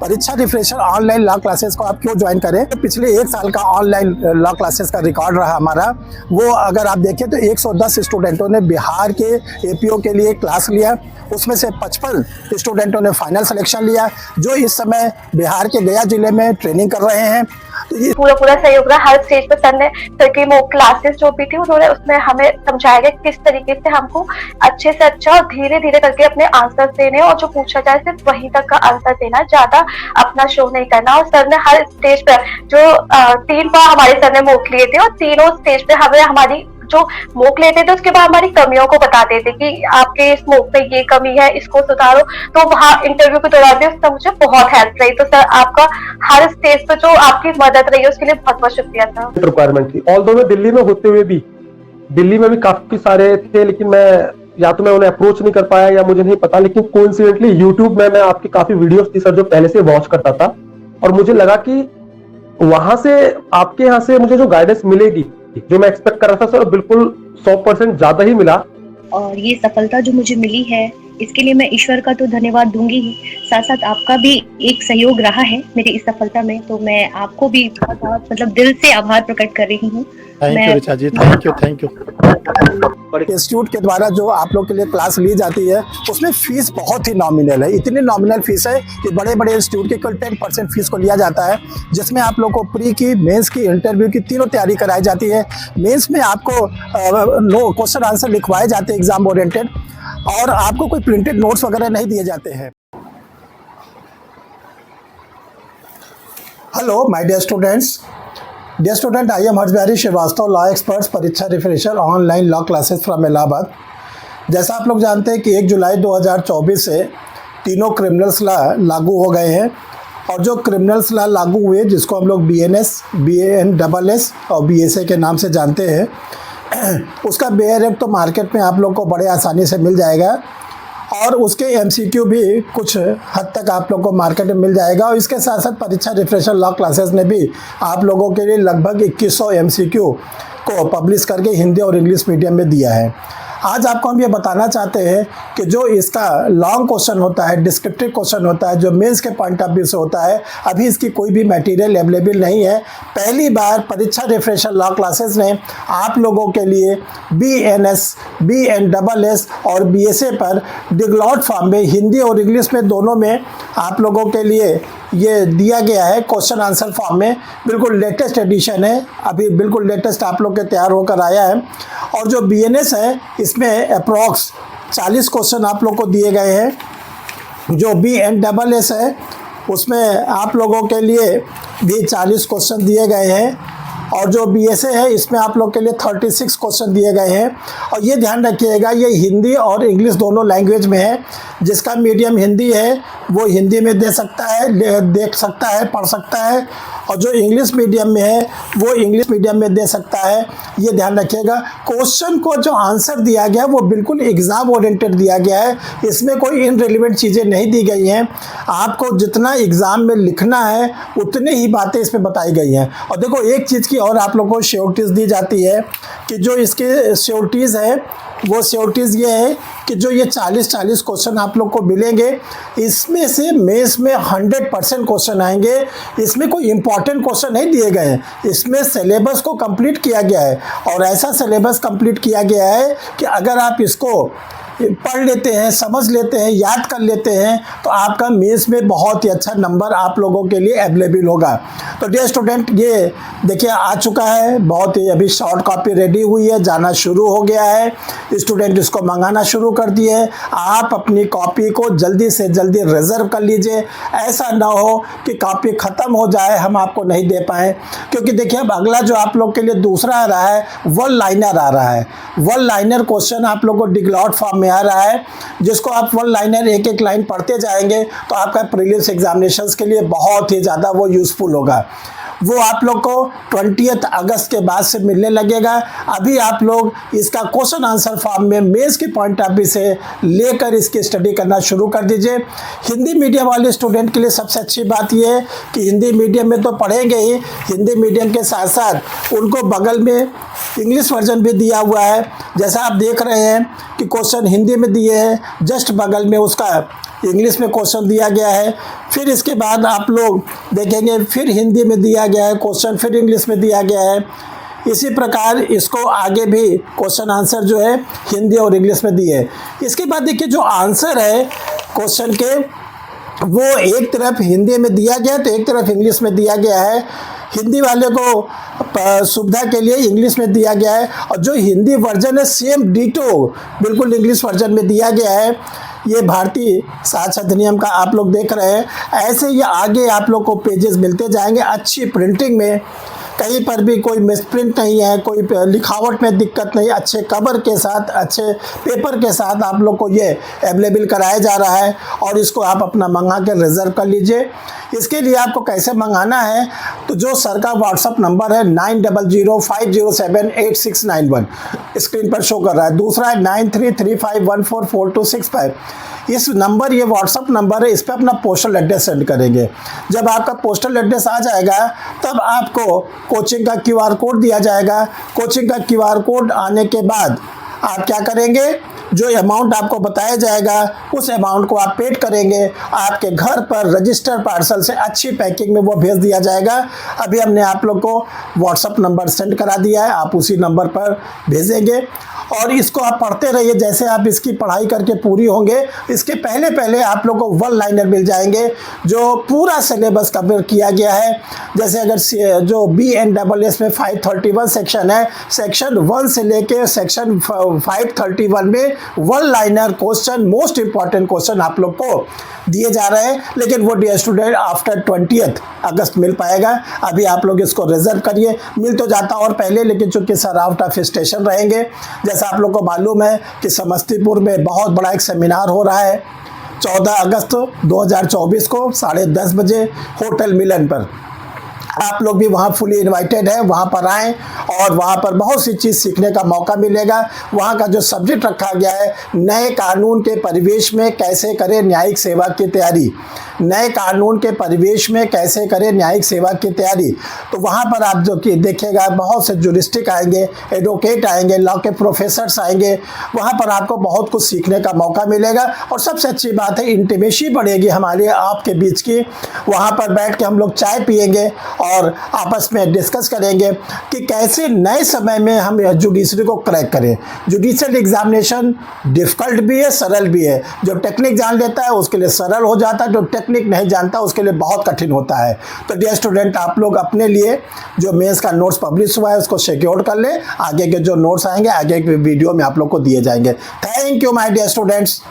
परीक्षा refresher online law classes को आप क्यों ज्वाइन करें? पिछले 1 साल का ऑनलाइन लॉ क्लासेस का रिकॉर्ड रहा हमारा, वो अगर आप देखें तो 110 स्टूडेंटों ने बिहार के एपीओ के लिए क्लास लिया, उसमें से 55 स्टूडेंटों ने फाइनल सिलेक्शन लिया, जो इस समय बिहार के गया जिले में ट्रेनिंग कर रहे हैं। पूरा सहयोग रहा। हर स्टेज पे सर ने सर की वो क्लासेस जो भी थी उन्होंने उसमें हमें समझाया गया किस तरीके से हमको अच्छे से अच्छा और धीरे धीरे करके अपने आंसर देने और जो पूछा जाए सिर्फ वहीं तक का आंसर देना, ज्यादा अपना शो नहीं करना। और सर ने हर स्टेज पर जो 3 बार हमारे सर ने मॉक लिए थे और तीनों स्टेज पे हमें हमारी जो मॉक लेते थे उसके बाद हमारी कमियों को बताते थे कि आपके इस मॉक में ये कमी है, इसको सुधारो। तो वहाँ इंटरव्यू के दौरान भी उससे मुझे बहुत हेल्प रही। तो सर आपका हर स्टेज पे जो आपकी मदद रही है उसके लिए बहुत बहुत शुक्रिया था। रिक्वायरमेंट थी, ऑल्दो मैं दिल्ली में होते हुए भी, दिल्ली में भी काफी सारे थे, लेकिन मैं या तो मैं उन्हें अप्रोच नहीं कर पाया या मुझे नहीं पता, लेकिन कोइंसिडेंटली यूट्यूब में मैं आपकी काफी वीडियोस थी सर जो पहले से वॉच करता था, और मुझे लगा कि वहां से आपके यहाँ से मुझे जो गाइडेंस मिलेगी, जो मैं एक्सपेक्ट कर रहा था सर, बिल्कुल 100% ज्यादा ही मिला। और ये सफलता जो मुझे मिली है इसके लिए मैं ईश्वर का तो धन्यवाद दूंगी ही, साथ साथ आपका भी एक सहयोग रहा है मेरी इस सफलता में। तो मैं आपको भी बहुत मतलब दिल से आभार प्रकट कर रही हूँ। Thank you Richa ji, thank you. Institute के द्वारा जो आप लोग के लिए क्लास ली जाती है उसमें फीस बहुत ही नॉमिनल है। इतनी नॉमिनल फीस है कि बड़े बड़े इंस्टीट्यूट के कुल 10% फीस को लिया जाता है, जिसमें आप लोग को प्री की, मेंस की, इंटरव्यू की तीनों तैयारी कराई जाती है। मेंस में आपको क्वेश्चन आंसर लिखवाए जाते हैं एग्जाम ओरिएंटेड, और आपको कोई प्रिंटेड नोट्स वगैरह नहीं दिए जाते हैं। Hello my dear students, I am Harshbihari Srivastava, law experts, परीक्षा refresher online law classes from Allahabad. जैसा आप लोग जानते हैं कि 1 जुलाई 2024 से तीनों क्रिमिनल्स लॉ लागू हो गए हैं, और जो क्रिमिनल्स लॉ लागू हुए जिसको हम लोग BNS, BANSS और BSA के नाम से जानते हैं, उसका बेयर तो मार्केट में आप लोग को बड़े आसानी से मिल जाएगा, और उसके MCQ भी कुछ हद तक आप लोग को मार्केट में मिल जाएगा। और इसके साथ साथ परीक्षा रिफ्रेशर लॉ क्लासेस ने भी आप लोगों के लिए लगभग 2100 MCQ को पब्लिश करके हिंदी और इंग्लिश मीडियम में दिया है। आज आपको हम ये बताना चाहते हैं कि जो इसका लॉन्ग क्वेश्चन होता है, डिस्क्रिप्टिव क्वेश्चन होता है, जो मेंस के पॉइंट ऑफ व्यू से होता है, अभी इसकी कोई भी मटेरियल अवेलेबल नहीं है। पहली बार परीक्षा रिफ्रेशर लॉ क्लासेस ने आप लोगों के लिए BNS, BNSS और BSA पर डिगलॉट फॉर्म में, हिंदी और इंग्लिश में दोनों में आप लोगों के लिए ये दिया गया है क्वेश्चन आंसर फॉर्म में। बिल्कुल लेटेस्ट एडिशन है, अभी बिल्कुल लेटेस्ट आप लोग के तैयार होकर आया है। और जो BNS है इसमें अप्रॉक्स 40 क्वेश्चन आप लोग को दिए गए हैं। जो BNSS है उसमें आप लोगों के लिए भी 40 क्वेश्चन दिए गए हैं, और जो BSA है इसमें आप लोग के लिए 36 क्वेश्चन दिए गए हैं। और ये ध्यान रखिएगा, ये हिंदी और इंग्लिश दोनों लैंग्वेज में है। जिसका मीडियम हिंदी है वो हिंदी में दे सकता है, देख सकता है, पढ़ सकता है, और जो इंग्लिश मीडियम में है वो इंग्लिश मीडियम में दे सकता है। ये ध्यान रखिएगा। क्वेश्चन को जो आंसर दिया गया वो बिल्कुल एग्ज़ाम ओरिएंटेड दिया गया है, इसमें कोई इनरिलेवेंट चीज़ें नहीं दी गई हैं। आपको जितना एग्ज़ाम में लिखना है उतनी ही बातें इसमें बताई गई हैं। और देखो एक चीज़ की और आप लोगों को श्योरिटीज़ दी जाती है कि जो इसके श्योरिटीज़ है वो श्योरिटीज़ ये है कि जो ये 40 क्वेश्चन आप लोग को मिलेंगे, इसमें से मेंस में 100% क्वेश्चन आएंगे। इसमें कोई इंपॉर्टेंट क्वेश्चन नहीं दिए गए हैं, इसमें सिलेबस को कंप्लीट किया गया है, और ऐसा सिलेबस कंप्लीट किया गया है कि अगर आप इसको पढ़ लेते हैं, समझ लेते हैं, याद कर लेते हैं, तो आपका मेंस में बहुत ही अच्छा नंबर आप लोगों के लिए अवेलेबल होगा। तो डियर स्टूडेंट, ये देखिए आ चुका है, बहुत ही अभी शॉर्ट कॉपी रेडी हुई है, जाना शुरू हो गया है, स्टूडेंट इसको मंगाना शुरू कर दिए। आप अपनी कॉपी को जल्दी से जल्दी रिजर्व कर लीजिए, ऐसा ना हो कि कॉपी ख़त्म हो जाए हम आपको नहीं दे पाएँ। क्योंकि देखिए अब अगला जो आप लोग के लिए दूसरा आ रहा है, वन लाइनर आ रहा है। वन लाइनर क्वेश्चन आप लोग को डिगलॉट फॉर्म में आ रहा है, जिसको आप वन लाइनर एक एक लाइन पढ़ते जाएंगे तो आपका प्रीलिम्स एग्जामिनेशंस के लिए बहुत ही ज़्यादा वो यूज़फुल होगा। वो आप लोग को 20 अगस्त के बाद से मिलने लगेगा। अभी आप लोग इसका क्वेश्चन आंसर फॉर्म में मेंस के पॉइंट ऑफ व्यू से लेकर इसकी स्टडी करना शुरू कर दीजिए। हिंदी मीडियम वाले स्टूडेंट के लिए सबसे अच्छी बात यह है कि हिंदी मीडियम में तो पढ़ेंगे ही, हिंदी मीडियम के साथ साथ उनको बगल में इंग्लिश वर्जन भी दिया हुआ है। जैसा आप देख रहे हैं कि क्वेश्चन हिंदी में दिए हैं, जस्ट बगल में उसका इंग्लिश में क्वेश्चन दिया गया है, फिर इसके बाद आप लोग देखेंगे फिर हिंदी में दिया गया है क्वेश्चन, फिर इंग्लिश में दिया गया है। इसी प्रकार इसको आगे भी क्वेश्चन आंसर जो है हिंदी और इंग्लिश में दिए। इसके बाद देखिए जो आंसर है क्वेश्चन के वो एक तरफ हिंदी में दिया गया तो एक तरफ इंग्लिश में दिया गया है। हिंदी वाले को सुविधा के लिए इंग्लिश में दिया गया है और जो हिंदी वर्जन है सेम डिटो बिल्कुल इंग्लिश वर्जन में दिया गया है। ये भारतीय साक्षरता अधिनियम का आप लोग देख रहे हैं। ऐसे ये आगे आप लोग को पेजेस मिलते जाएंगे अच्छी प्रिंटिंग में, कहीं पर भी कोई मिसप्रिंट नहीं है, कोई लिखावट में दिक्कत नहीं, अच्छे कवर के साथ अच्छे पेपर के साथ आप लोग को ये अवेलेबल कराया जा रहा है और इसको आप अपना मंगा के रिजर्व कर लीजिए। इसके लिए आपको कैसे मंगाना है तो जो सर का व्हाट्सअप नंबर है 9005078691 स्क्रीन पर शो कर रहा है। दूसरा है 9335144265। इस नंबर ये व्हाट्सअप नंबर है, इस पर अपना पोस्टल एड्रेस सेंड करेंगे। जब आपका पोस्टल एड्रेस आ जाएगा तब आपको कोचिंग का QR कोड दिया जाएगा। कोचिंग का QR कोड आने के बाद आप क्या करेंगे, जो अमाउंट आपको बताया जाएगा उस अमाउंट को आप पेड करेंगे, आपके घर पर रजिस्टर पार्सल से अच्छी पैकिंग में वो भेज दिया जाएगा। अभी हमने आप लोग को व्हाट्सअप नंबर सेंड करा दिया है, आप उसी नंबर पर भेजेंगे और इसको आप पढ़ते रहिए। जैसे आप इसकी पढ़ाई करके पूरी होंगे इसके पहले पहले आप लोग को वन लाइनर मिल जाएंगे जो पूरा सिलेबस कवर किया गया है। जैसे अगर जो BNSS में 531 सेक्शन है, सेक्शन 1 से लेके सेक्शन 531 में one liner question most important question आप लोग को दिए जा रहे हैं। लेकिन वो डियर स्टूडेंट आफ्टर 20 अगस्त मिल पाएगा। अभी आप लोग इसको रिजर्व करिए, मिल तो जाता और पहले, लेकिन चूंकि सर आउट ऑफ स्टेशन रहेंगे। जैसा आप लोग को मालूम है कि समस्तीपुर में बहुत बड़ा एक सेमिनार हो रहा है 14 अगस्त 2024 को 10:30 बजे होटल मिलन पर। आप लोग भी वहाँ फुली इनवाइटेड है, वहाँ पर आएँ और वहाँ पर बहुत सी चीज़ सीखने का मौका मिलेगा। वहाँ का जो सब्जेक्ट रखा गया है नए कानून के परिवेश में कैसे करें न्यायिक सेवा की तैयारी, नए कानून के परिवेश में कैसे करें न्यायिक सेवा की तैयारी। तो वहाँ पर आप जो कि देखिएगा बहुत से जुरिस्टिक आएंगे, एडवोकेट आएंगे, लॉ के प्रोफेसर्स आएंगे, वहाँ पर आपको बहुत कुछ सीखने का मौका मिलेगा। और सबसे अच्छी बात है इंटीमेसी बढ़ेगी हमारे आपके बीच की। वहाँ पर बैठ के हम लोग चाय पियेंगे और आपस में डिस्कस करेंगे कि कैसे नए समय में हम जुडिशरी को क्रैक करें। जुडिशियल एग्जामिनेशन डिफ़िकल्ट भी है, सरल भी है। जो टेक्निक जान लेता है उसके लिए सरल हो जाता है, जो टेक्निक नहीं जानता उसके लिए बहुत कठिन होता है। तो डियर स्टूडेंट आप लोग अपने लिए जो मेंस का नोट्स पब्लिश हुआ है उसको सिक्योर कर लें। आगे के जो नोट्स आएंगे आगे के वीडियो में आप लोग को दिए जाएंगे। Thank you my dear students.